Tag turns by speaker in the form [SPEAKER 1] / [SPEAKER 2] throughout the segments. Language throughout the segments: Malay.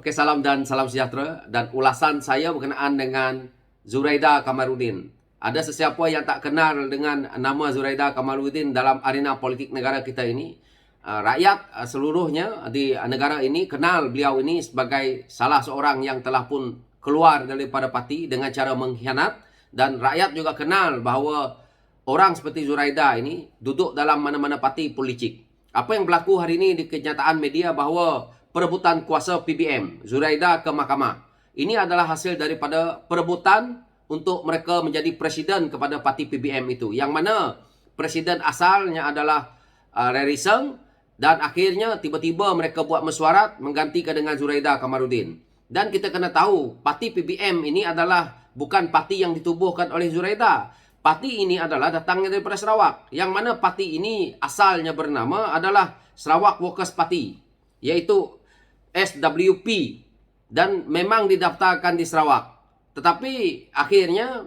[SPEAKER 1] Oke, salam dan salam sejahtera. Dan ulasan saya berkenaan dengan Zuraida Kamarudin. Ada sesiapa yang tak kenal dengan nama Zuraida Kamarudin dalam arena politik negara kita ini? Rakyat seluruhnya di negara ini kenal beliau ini sebagai salah seorang yang telah pun keluar daripada parti dengan cara mengkhianat. Dan rakyat juga kenal bahawa orang seperti Zuraida ini duduk dalam mana-mana parti politik. Apa yang berlaku hari ini di kenyataan media bahawa perebutan kuasa PBM Zuraida ke mahkamah. Ini adalah hasil daripada perebutan untuk mereka menjadi presiden kepada parti PBM itu. Yang mana presiden asalnya adalah Larry Seng, dan akhirnya tiba-tiba mereka buat mesyuarat menggantikan dengan Zuraida Kamarudin. Dan kita kena tahu parti PBM ini adalah bukan parti yang ditubuhkan oleh Zuraida. Parti ini adalah datangnya daripada Sarawak. Yang mana parti ini asalnya bernama adalah Sarawak Workers Party, iaitu SWP, dan memang didaftarkan di Sarawak. Tetapi akhirnya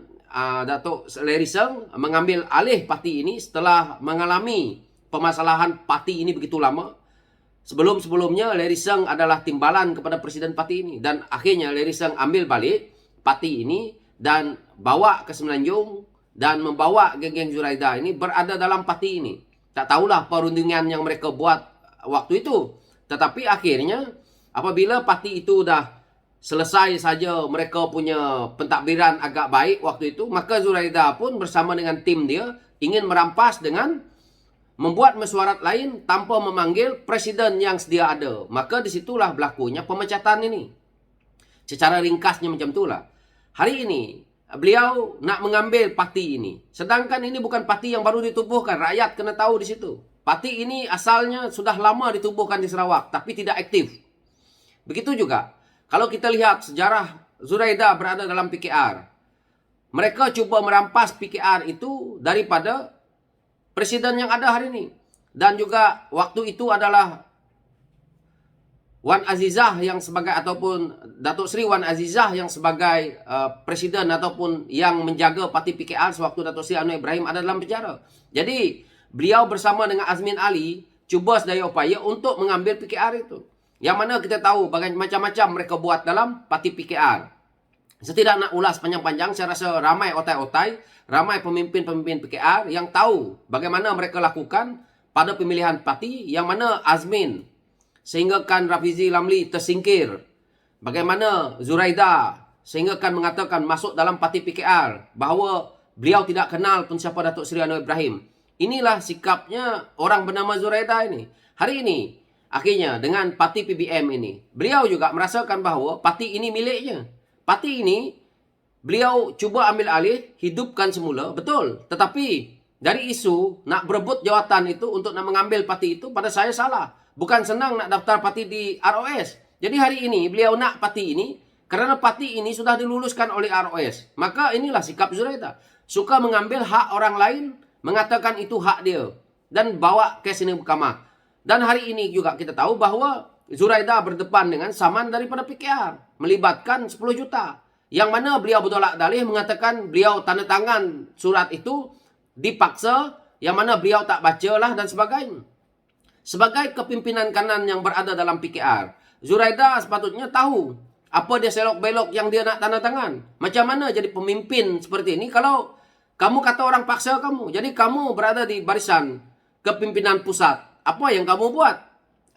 [SPEAKER 1] Datuk Larry Seng mengambil alih parti ini setelah mengalami permasalahan parti ini begitu lama. Sebelum-sebelumnya Larry Seng adalah timbalan kepada presiden parti ini, dan akhirnya Larry Seng ambil balik parti ini dan bawa ke Semenanjung dan membawa geng-geng Zuraida ini berada dalam parti ini. Tak tahulah perundingan yang mereka buat waktu itu. Tetapi akhirnya apabila parti itu dah selesai saja mereka punya pentadbiran agak baik waktu itu, maka Zuraida pun bersama dengan tim dia ingin merampas dengan membuat mesyuarat lain tanpa memanggil presiden yang sedia ada. Maka disitulah berlakunya pemecatan ini. Secara ringkasnya macam itulah. Hari ini beliau nak mengambil parti ini. Sedangkan ini bukan parti yang baru ditubuhkan. Rakyat kena tahu di situ. Parti ini asalnya sudah lama ditubuhkan di Sarawak, tapi tidak aktif. Begitu juga, kalau kita lihat sejarah Zuraida berada dalam PKR. Mereka cuba merampas PKR itu daripada presiden yang ada hari ini. Dan juga waktu itu adalah Wan Azizah yang sebagai, ataupun Datuk Seri Wan Azizah yang sebagai presiden ataupun yang menjaga parti PKR sewaktu Datuk Seri Anwar Ibrahim ada dalam penjara. Jadi beliau bersama dengan Azmin Ali cuba sedaya upaya untuk mengambil PKR itu. Yang mana kita tahu macam-macam mereka buat dalam parti PKR. Saya tidak nak ulas panjang-panjang, saya rasa ramai otai-otai, ramai pemimpin-pemimpin PKR yang tahu bagaimana mereka lakukan pada pemilihan parti, yang mana Azmin sehingga kan Rafizi Lamli tersingkir. Bagaimana Zuraida sehingga kan mengatakan masuk dalam parti PKR bahawa beliau tidak kenal pun siapa Datuk Seri Anwar Ibrahim. Inilah sikapnya orang bernama Zuraida ini. Hari ini akhirnya dengan parti PBM ini, beliau juga merasakan bahawa parti ini miliknya. Parti ini beliau cuba ambil alih, hidupkan semula, betul. Tetapi dari isu nak berebut jawatan itu untuk nak mengambil parti itu, pada saya salah. Bukan senang nak daftar parti di ROS. Jadi hari ini beliau nak parti ini kerana parti ini sudah diluluskan oleh ROS. Maka inilah sikap Zuraida. Suka mengambil hak orang lain, mengatakan itu hak dia, dan bawa kes ini ke mahkamah. Dan hari ini juga kita tahu bahawa Zuraida berdepan dengan saman daripada PKR, melibatkan 10 juta. Yang mana beliau bertolak dalih mengatakan beliau tanda tangan surat itu dipaksa, yang mana beliau tak bacalah dan sebagainya. Sebagai kepimpinan kanan yang berada dalam PKR, Zuraida sepatutnya tahu apa dia selok-belok yang dia nak tanda tangan. Macam mana jadi pemimpin seperti ini kalau kamu kata orang paksa kamu. Jadi kamu berada di barisan kepimpinan pusat. Apa yang kamu buat?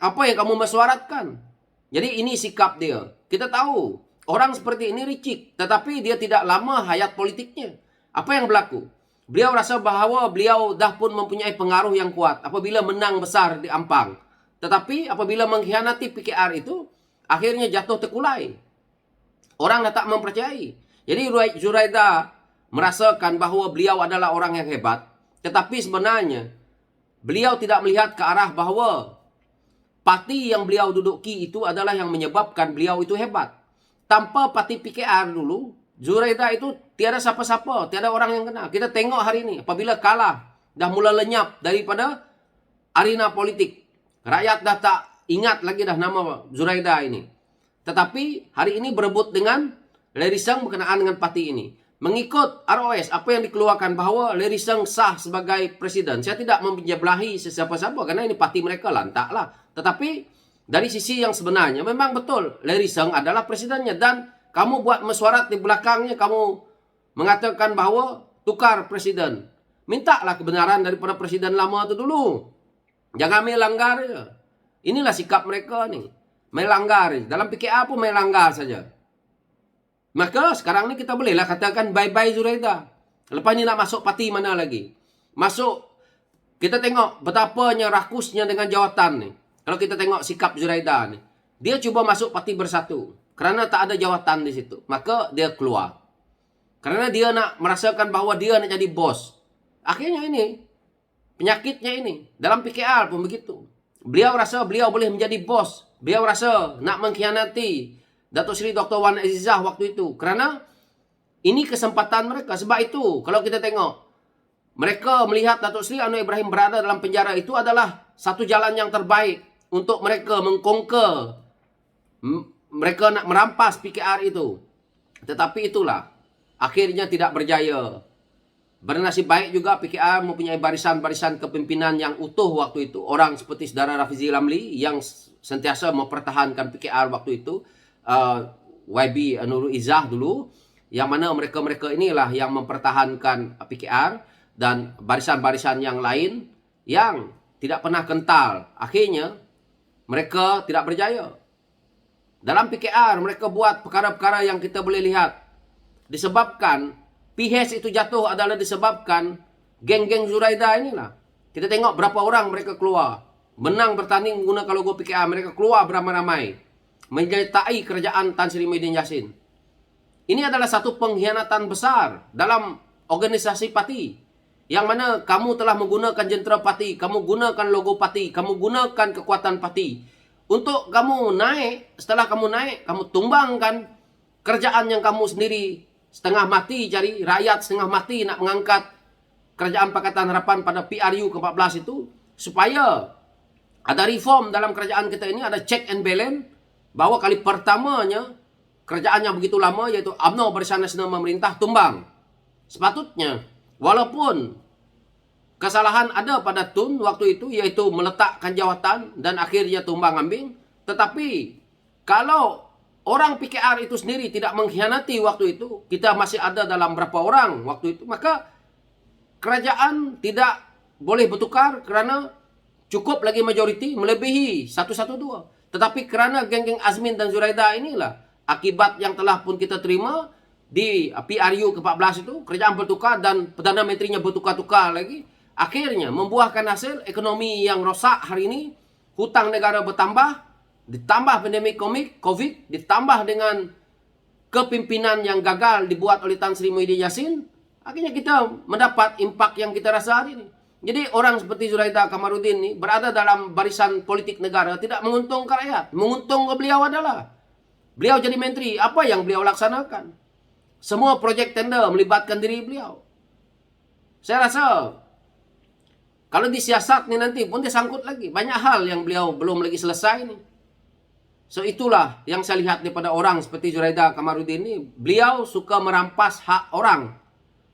[SPEAKER 1] Apa yang kamu mesyuaratkan? Jadi ini sikap dia. Kita tahu orang seperti ini licik, tetapi dia tidak lama hayat politiknya. Apa yang berlaku? Beliau rasa bahawa beliau dah pun mempunyai pengaruh yang kuat apabila menang besar di Ampang. Tetapi apabila mengkhianati PKR itu, akhirnya jatuh terkulai. Orang dah tak mempercayai. Jadi Zuraida merasakan bahawa beliau adalah orang yang hebat. Tetapi sebenarnya, beliau tidak melihat ke arah bahawa parti yang beliau duduki itu adalah yang menyebabkan beliau itu hebat. Tanpa parti PKR dulu, Zuraida itu tiada siapa-siapa, tiada orang yang kenal. Kita tengok hari ini, apabila kalah, dah mula lenyap daripada arena politik. Rakyat dah tak ingat lagi dah nama Zuraida ini. Tetapi hari ini berebut dengan Larry Seng berkenaan dengan parti ini. Mengikut ROS, apa yang dikeluarkan bahawa Larry Seng sah sebagai presiden. Saya tidak menjebelahi sesiapa-siapa kerana ini parti mereka, lantaklah. Tetapi Dari sisi yang sebenarnya memang betul Larry Seng adalah presidennya, dan kamu buat mesyuarat di belakangnya, kamu mengatakan bahwa tukar presiden. Mintalah kebenaran daripada presiden lama itu dulu. Jangan melanggar ya. Inilah sikap mereka nih. Melanggar. Dalam PKR pun melanggar saja. Maka sekarang ni kita bolehlah katakan bye-bye Zuraida. Lepas ni nak masuk parti mana lagi? Masuk, kita tengok betapanya rakusnya dengan jawatan ni. Kalau kita tengok sikap Zuraida ni, dia cuba masuk parti Bersatu kerana tak ada jawatan di situ. Maka dia keluar. Kerana dia nak merasakan bahawa dia nak jadi bos. Akhirnya ini, penyakitnya ini. Dalam PKR pun begitu. Beliau rasa beliau boleh menjadi bos. Beliau rasa nak mengkhianati Datuk Seri Dr. Wan Azizah waktu itu. Kerana ini kesempatan mereka. Sebab itu, kalau kita tengok, mereka melihat Datuk Seri Anwar Ibrahim berada dalam penjara itu adalah satu jalan yang terbaik untuk mereka mengkonquer. Mereka nak merampas PKR itu. Tetapi itulah, akhirnya tidak berjaya. Bernasib baik juga PKR mempunyai barisan-barisan kepimpinan yang utuh waktu itu. Orang seperti saudara Rafizi Ramli yang sentiasa mempertahankan PKR waktu itu. YB Nurul Izzah dulu. Yang mana mereka-mereka inilah yang mempertahankan PKR. Dan barisan-barisan yang lain yang tidak pernah kental. Akhirnya, mereka tidak berjaya. Dalam PKR, mereka buat perkara-perkara yang kita boleh lihat. Disebabkan, PH itu jatuh adalah disebabkan geng-geng Zuraida inilah. Kita tengok berapa orang mereka keluar. Menang bertanding menggunakan logo PKR. Mereka keluar beramai-ramai. Menyertai kerajaan Tan Sri Muhyiddin Yassin. Ini adalah satu pengkhianatan besar dalam organisasi parti. Yang mana kamu telah menggunakan jentera parti, kamu gunakan logo parti, kamu gunakan kekuatan parti. Untuk kamu naik, setelah kamu naik, kamu tumbangkan kerjaan yang kamu sendiri setengah mati cari, rakyat setengah mati nak mengangkat Kerajaan Pakatan Harapan pada PRU ke-14 itu, supaya ada reform dalam kerajaan kita ini, ada check and balance, bahawa kali pertamanya kerajaan yang begitu lama iaitu UMNO Barisan Nasional Memerintah tumbang. Sepatutnya, walaupun kesalahan ada pada Tun waktu itu, iaitu meletakkan jawatan dan akhirnya tumbang ambing, tetapi kalau orang PKR itu sendiri tidak mengkhianati waktu itu, kita masih ada dalam berapa orang waktu itu, maka kerajaan tidak boleh bertukar kerana cukup lagi majoriti melebihi 112. Tetapi kerana geng-geng Azmin dan Zuraida inilah akibat yang telah pun kita terima di PRU ke-14 itu, kerajaan bertukar dan Perdana Menterinya bertukar-tukar lagi. Akhirnya membuahkan hasil ekonomi yang rosak hari ini, hutang negara bertambah, ditambah pandemik COVID, ditambah dengan kepimpinan yang gagal dibuat oleh Tan Sri Muhyiddin Yassin. Akhirnya kita mendapat impak yang kita rasa hari ini. Jadi orang seperti Zuraida Kamaruddin ini berada dalam barisan politik negara tidak menguntungkan rakyat. Menguntungkan beliau adalah beliau jadi menteri. Apa yang beliau laksanakan? Semua projek tender melibatkan diri beliau. Saya rasa kalau disiasat ni nanti pun dia sangkut lagi. Banyak hal yang beliau belum lagi selesai ni. So itulah yang saya lihat daripada orang seperti Zuraida Kamaruddin ini. Beliau suka merampas hak orang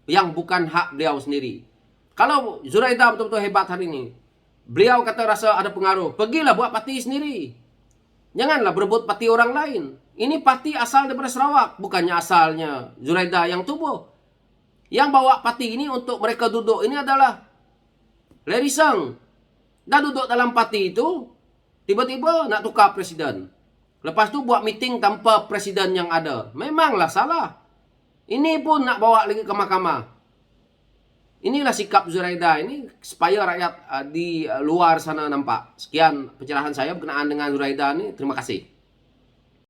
[SPEAKER 1] yang bukan hak beliau sendiri. Kalau Zuraida betul-betul hebat hari ini, beliau kata rasa ada pengaruh, pergilah buat parti sendiri. Janganlah berebut parti orang lain. Ini parti asal daripada Sarawak, bukannya asalnya Zuraida yang tubuh. Yang bawa parti ini untuk mereka duduk ini adalah Larry Seng. Dah duduk dalam parti itu, tiba-tiba nak tukar presiden. Lepas tu buat meeting tanpa presiden yang ada. Memanglah salah. Ini pun nak bawa lagi ke mahkamah. Inilah sikap Zuraida ini supaya rakyat di luar sana nampak. Sekian pencerahan saya berkenaan dengan Zuraida ini. Terima kasih.